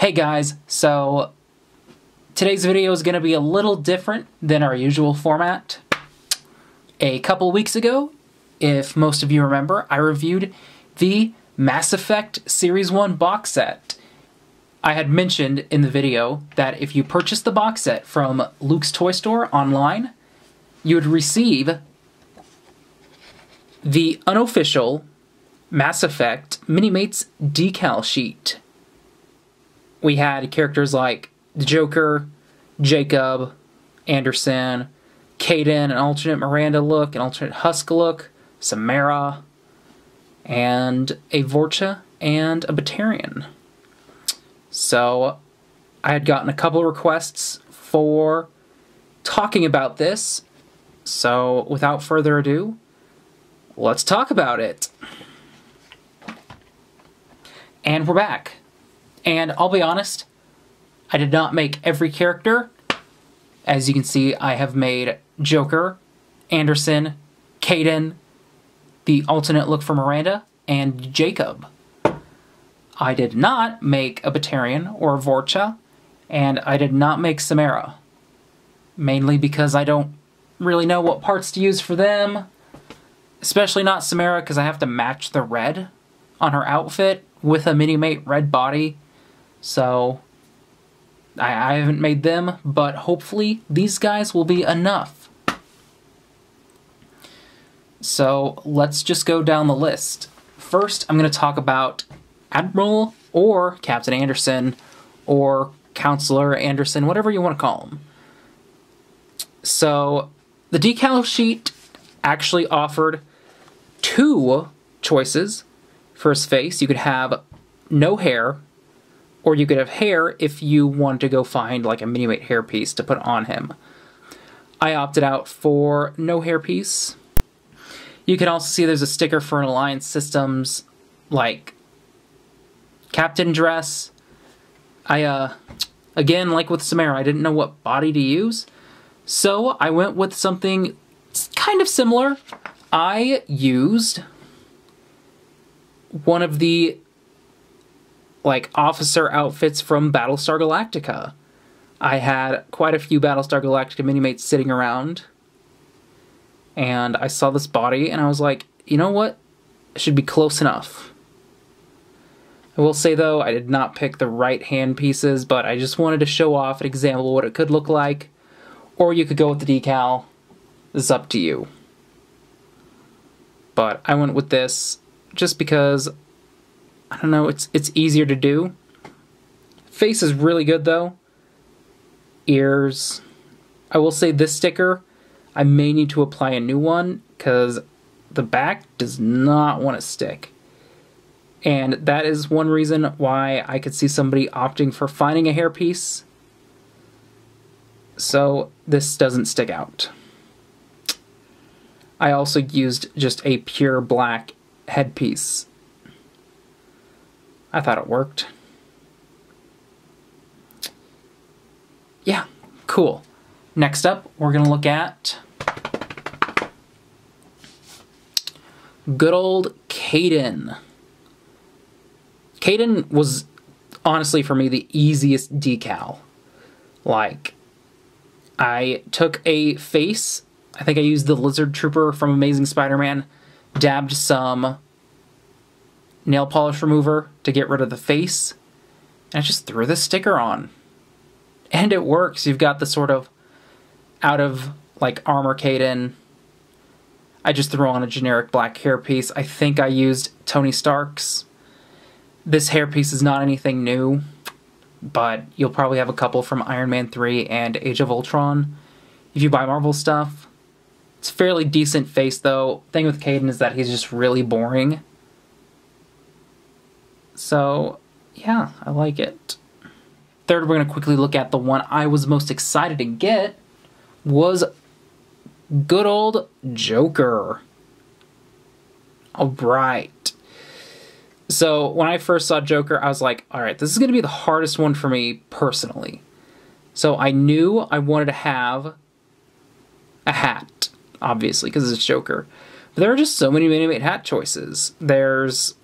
Hey guys, so today's video is going to be a little different than our usual format. A couple weeks ago, if most of you remember, I reviewed the Mass Effect Series 1 box set. I had mentioned in the video that if you purchased the box set from Luke's Toy Store online, you would receive the Unofficial Mass Effect Minimates decal sheet. We had characters like the Joker, Jacob, Anderson, Kaden, an alternate Miranda look, an alternate Husk look, Samara, and a Vorcha and a Batarian. So I had gotten a couple requests for talking about this, so without further ado, let's talk about it. And we're back. And I'll be honest, I did not make every character. As you can see, I have made Joker, Anderson, Kaden, the alternate look for Miranda, and Jacob. I did not make a Batarian or a Vorcha, and I did not make Samara. Mainly because I don't really know what parts to use for them. Especially not Samara, because I have to match the red on her outfit with a Minimate red body. So I haven't made them, but hopefully these guys will be enough. So let's just go down the list. First, I'm going to talk about Admiral or Captain Anderson or Counselor Anderson, whatever you want to call him. So the decal sheet actually offered two choices for his face. You could have no hair, or you could have hair if you wanted to go find like a Minimate hairpiece to put on him. I opted out for no hairpiece. You can also see there's a sticker for an Alliance Systems like captain dress. Again, like with Samara, I didn't know what body to use, so I went with something kind of similar. I used one of the like officer outfits from Battlestar Galactica. I had quite a few Battlestar Galactica Minimates sitting around, and I saw this body and I was like, you know what? It should be close enough. I will say though, I did not pick the right hand pieces, but I just wanted to show off an example of what it could look like. Or you could go with the decal. It's up to you. But I went with this just because, I don't know, it's easier to do. Face is really good though. Ears. I will say this sticker, I may need to apply a new one because the back does not want to stick. And that is one reason why I could see somebody opting for finding a hairpiece. So this doesn't stick out. I also used just a pure black headpiece. I thought it worked. Yeah, cool. Next up, we're going to look at good old Kaden. Kaden was, honestly, for me, the easiest decal. Like, I took a face. I think I used the Lizard Trooper from Amazing Spider-Man, dabbed some nail polish remover to get rid of the face, and I just threw the sticker on. And it works. You've got the sort of out of like armor Kaden. I just threw on a generic black hairpiece. I think I used Tony Stark's. This hairpiece is not anything new, but you'll probably have a couple from Iron Man 3 and Age of Ultron if you buy Marvel stuff. It's a fairly decent face though. Thing with Kaden is that he's just really boring. So, yeah, I like it. Third, we're going to quickly look at the one I was most excited to get was good old Joker. Alright. So, when I first saw Joker, I was like, alright, this is going to be the hardest one for me personally. So, I knew I wanted to have a hat, obviously, because it's Joker. But there are just so many Minimate hat choices. There's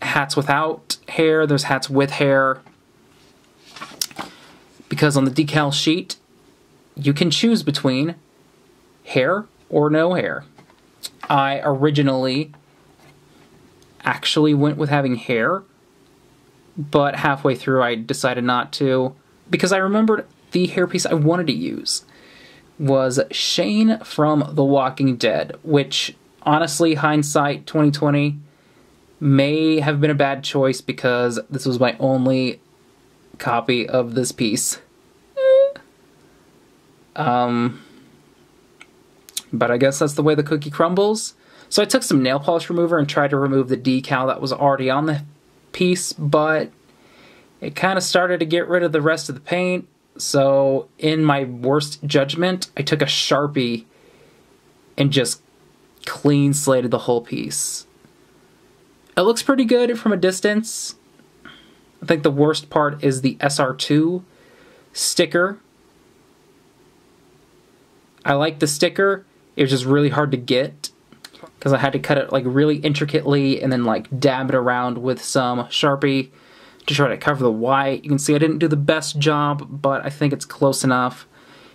hats without hair, there's hats with hair. because on the decal sheet, you can choose between hair or no hair. I originally actually went with having hair, but halfway through I decided not to, because I remembered the hairpiece I wanted to use was Shane from The Walking Dead, which honestly, hindsight 2020, may have been a bad choice because this was my only copy of this piece. But I guess that's the way the cookie crumbles. So I took some nail polish remover and tried to remove the decal that was already on the piece, but it kind of started to get rid of the rest of the paint. So in my worst judgment, I took a Sharpie and just clean slated the whole piece. It looks pretty good from a distance. I think the worst part is the SR2 sticker. I like the sticker. It was just really hard to get because I had to cut it like really intricately and then like dab it around with some Sharpie to try to cover the white. You can see I didn't do the best job, but I think it's close enough.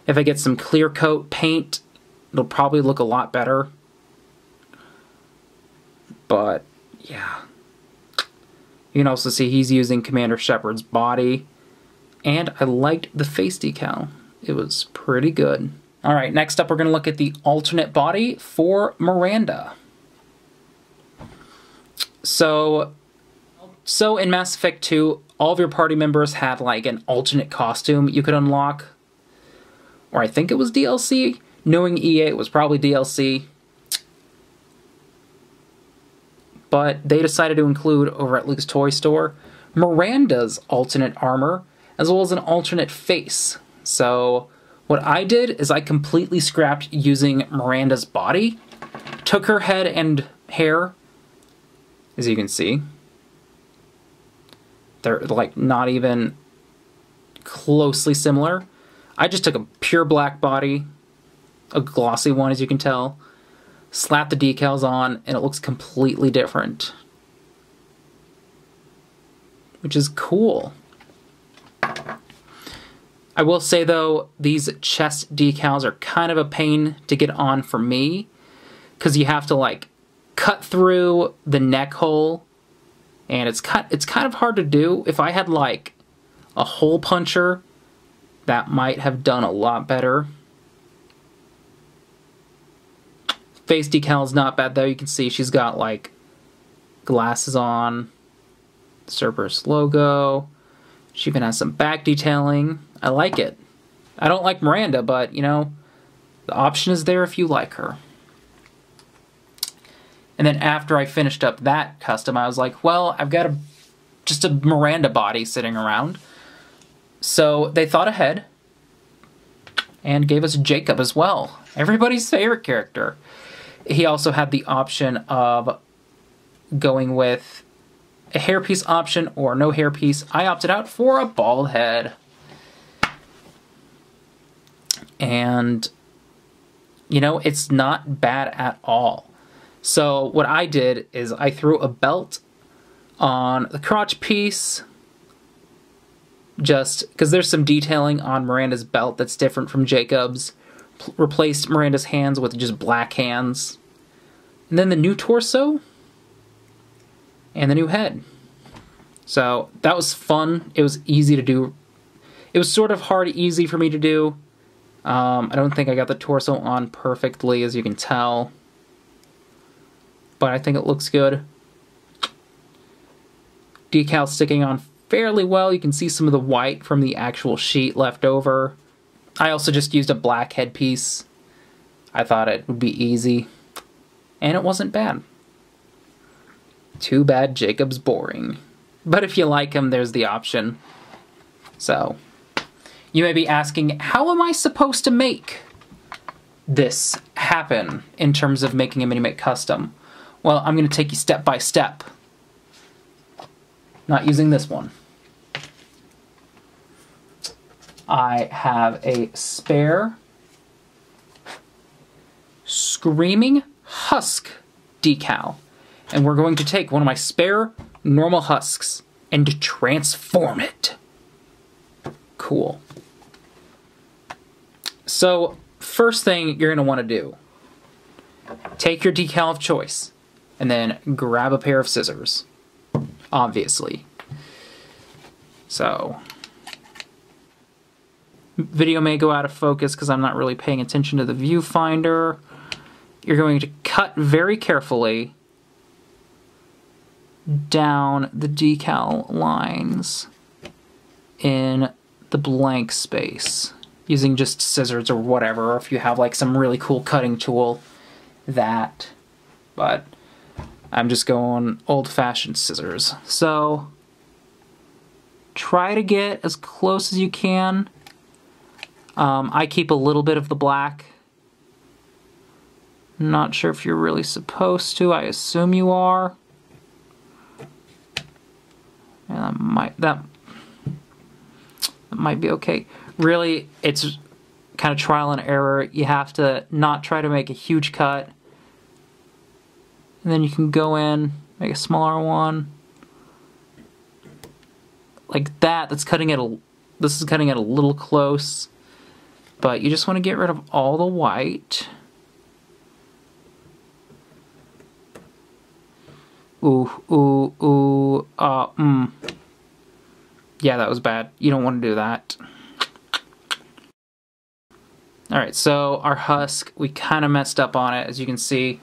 If I get some clear coat paint, it'll probably look a lot better. But yeah. You can also see he's using Commander Shepard's body. And I liked the face decal. It was pretty good. Alright, next up we're going to look at the alternate body for Miranda. So in Mass Effect 2, all of your party members had like an alternate costume you could unlock. Or I think it was DLC. Knowing EA, it was probably DLC. But they decided to include, over at Luke's Toy Store, Miranda's alternate armor, as well as an alternate face. So what I did is I completely scrapped using Miranda's body, took her head and hair, as you can see. They're like not even closely similar. I just took a pure black body, a glossy one as you can tell, slapped the decals on, and it looks completely different. Which is cool. I will say though, these chest decals are kind of a pain to get on for me, because you have to like cut through the neck hole, and it's kind of hard to do. If I had like a hole puncher, that might have done a lot better. Face decal is not bad though. You can see she's got like glasses on, Cerberus logo. She even has some back detailing. I like it. I don't like Miranda, but you know, the option is there if you like her. And then after I finished up that custom, I was like, well, I've got just a Miranda body sitting around. So they thought ahead and gave us Jacob as well. Everybody's favorite character. He also had the option of going with a hairpiece option or no hairpiece. I opted out for a bald head. And, you know, it's not bad at all. So what I did is I threw a belt on the crotch piece, just because there's some detailing on Miranda's belt that's different from Jacob's. Replaced Miranda's hands with just black hands. And then the new torso and the new head. So that was fun. It was easy to do. It was sort of hard, easy for me to do. I don't think I got the torso on perfectly, as you can tell. But I think it looks good. Decal sticking on fairly well. You can see some of the white from the actual sheet left over. I also just used a black headpiece. I thought it would be easy. And it wasn't bad. Too bad Jacob's boring. But if you like him, there's the option. So, you may be asking, how am I supposed to make this happen in terms of making a Minimate custom? Well, I'm going to take you step by step. Not using this one. I have a spare Screaming Husk decal. And we're going to take one of my spare normal husks and transform it. Cool. So, first thing you're going to want to do, take your decal of choice, and then grab a pair of scissors, obviously. So, video may go out of focus because I'm not really paying attention to the viewfinder. You're going to cut very carefully down the decal lines in the blank space using just scissors or whatever, or if you have like some really cool cutting tool, that. But I'm just going old-fashioned scissors. So try to get as close as you can. I keep a little bit of the black. Not sure if you're really supposed to. I assume you are. And that might be okay. Really, it's kind of trial and error. You have to not try to make a huge cut. And then you can go in, make a smaller one. Like that. This is cutting it a little close. But you just want to get rid of all the white. Yeah, that was bad. You don't want to do that. Alright, so our husk, we kind of messed up on it, as you can see.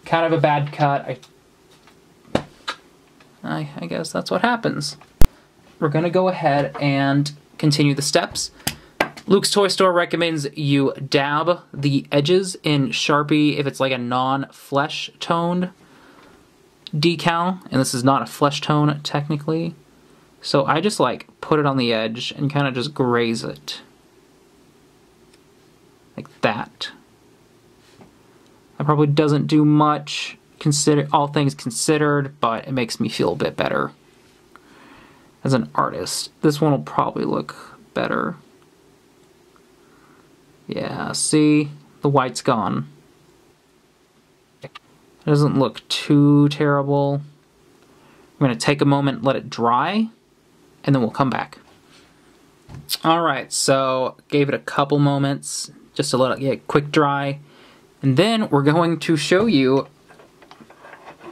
Kind of a bad cut. I guess that's what happens. We're going to go ahead and continue the steps. Luke's Toy Store recommends you dab the edges in Sharpie if it's like a non-flesh toned decal, and this is not a flesh tone technically. So I just like put it on the edge and kind of just graze it. Like that. That probably doesn't do much, all things considered, but it makes me feel a bit better as an artist. This one will probably look better. Yeah, see? The white's gone. It doesn't look too terrible. I'm going to take a moment, let it dry, and then we'll come back. Alright, so gave it a couple moments just to let it get quick dry. And then we're going to show you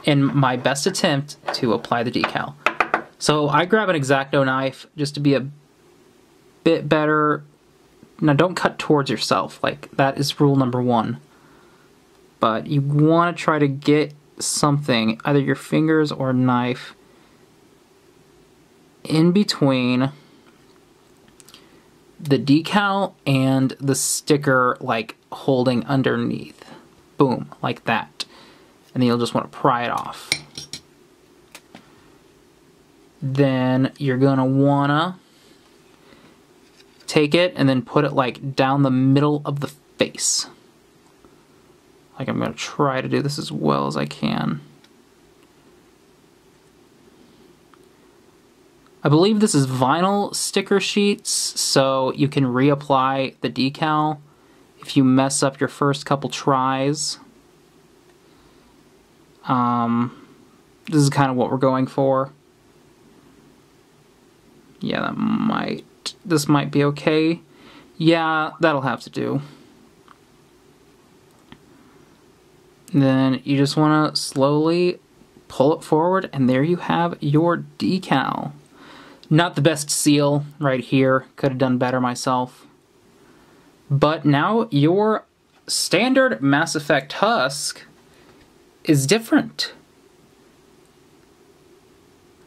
in my best attempt to apply the decal. So I grab an X-Acto knife just to be a bit better. Now don't cut towards yourself, like that is rule number 1. But you want to try to get something, either your fingers or knife, in between the decal and the sticker, like holding underneath. Boom, like that. And then you'll just want to pry it off. Then you're gonna wanna take it and then put it like down the middle of the face. Like I'm gonna try to do this as well as I can. I believe this is vinyl sticker sheets, so you can reapply the decal if you mess up your first couple tries. This is kind of what we're going for. Yeah, this might be okay. Yeah, that'll have to do. Then you just want to slowly pull it forward, and there you have your decal. Not the best seal right here. Could have done better myself. But now your standard Mass Effect husk is different.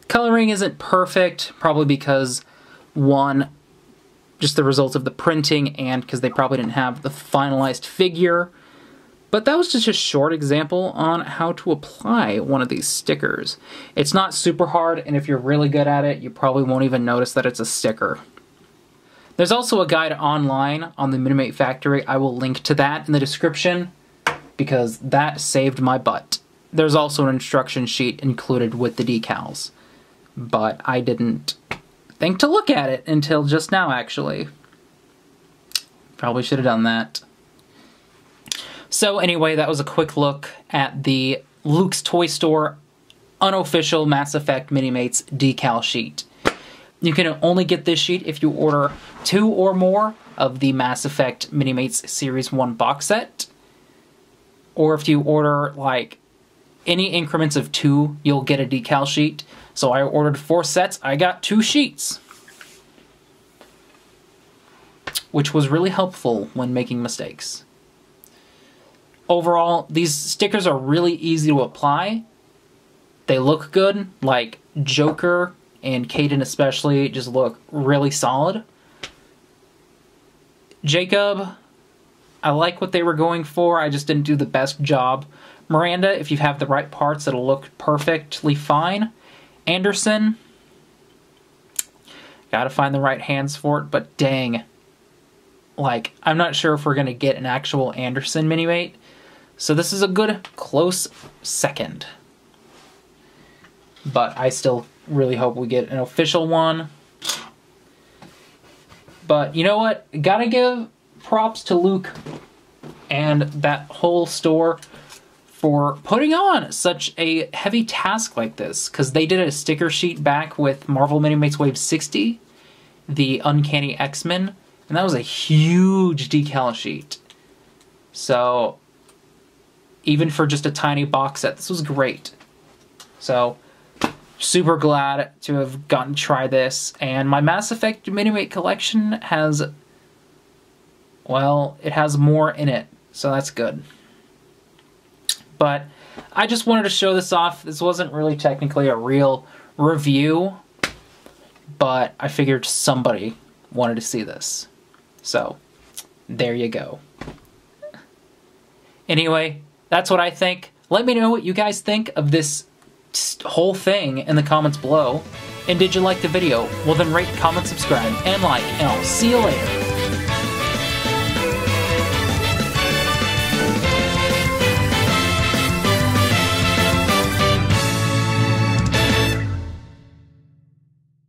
Coloring isn't perfect, probably because, one, just the results of the printing, and because they probably didn't have the finalized figure. But that was just a short example on how to apply one of these stickers. It's not super hard, and if you're really good at it, you probably won't even notice that it's a sticker. There's also a guide online on the Minimate Factory. I will link to that in the description, because that saved my butt. There's also an instruction sheet included with the decals, but I didn't think to look at it until just now, actually. Probably should have done that. So anyway, that was a quick look at the Luke's Toy Store Unofficial Mass Effect Minimates decal sheet. You can only get this sheet if you order 2 or more of the Mass Effect Minimates Series 1 box set. Or if you order, like, any increments of 2, you'll get a decal sheet. So I ordered 4 sets, I got 2 sheets. Which was really helpful when making mistakes. Overall, these stickers are really easy to apply. They look good, like Joker and Kaden especially just look really solid. Jacob, I like what they were going for, I just didn't do the best job. Miranda, if you have the right parts, it'll look perfectly fine. Anderson, gotta find the right hands for it, but dang. Like, I'm not sure if we're gonna get an actual Anderson Minimate, so this is a good close second. But I still really hope we get an official one. But you know what? Gotta give props to Luke and that whole store for putting on such a heavy task like this. Because they did a sticker sheet back with Marvel Minimates Wave 60, the Uncanny X-Men, and that was a huge decal sheet. So, even for just a tiny box set, this was great. So, super glad to have gotten to try this. And my Mass Effect Minimate collection has, well, it has more in it. So that's good. But I just wanted to show this off. This wasn't really technically a real review, but I figured somebody wanted to see this. So, there you go. Anyway, that's what I think. Let me know what you guys think of this whole thing in the comments below. And did you like the video? Well then rate, comment, subscribe, and like, and I'll see you later.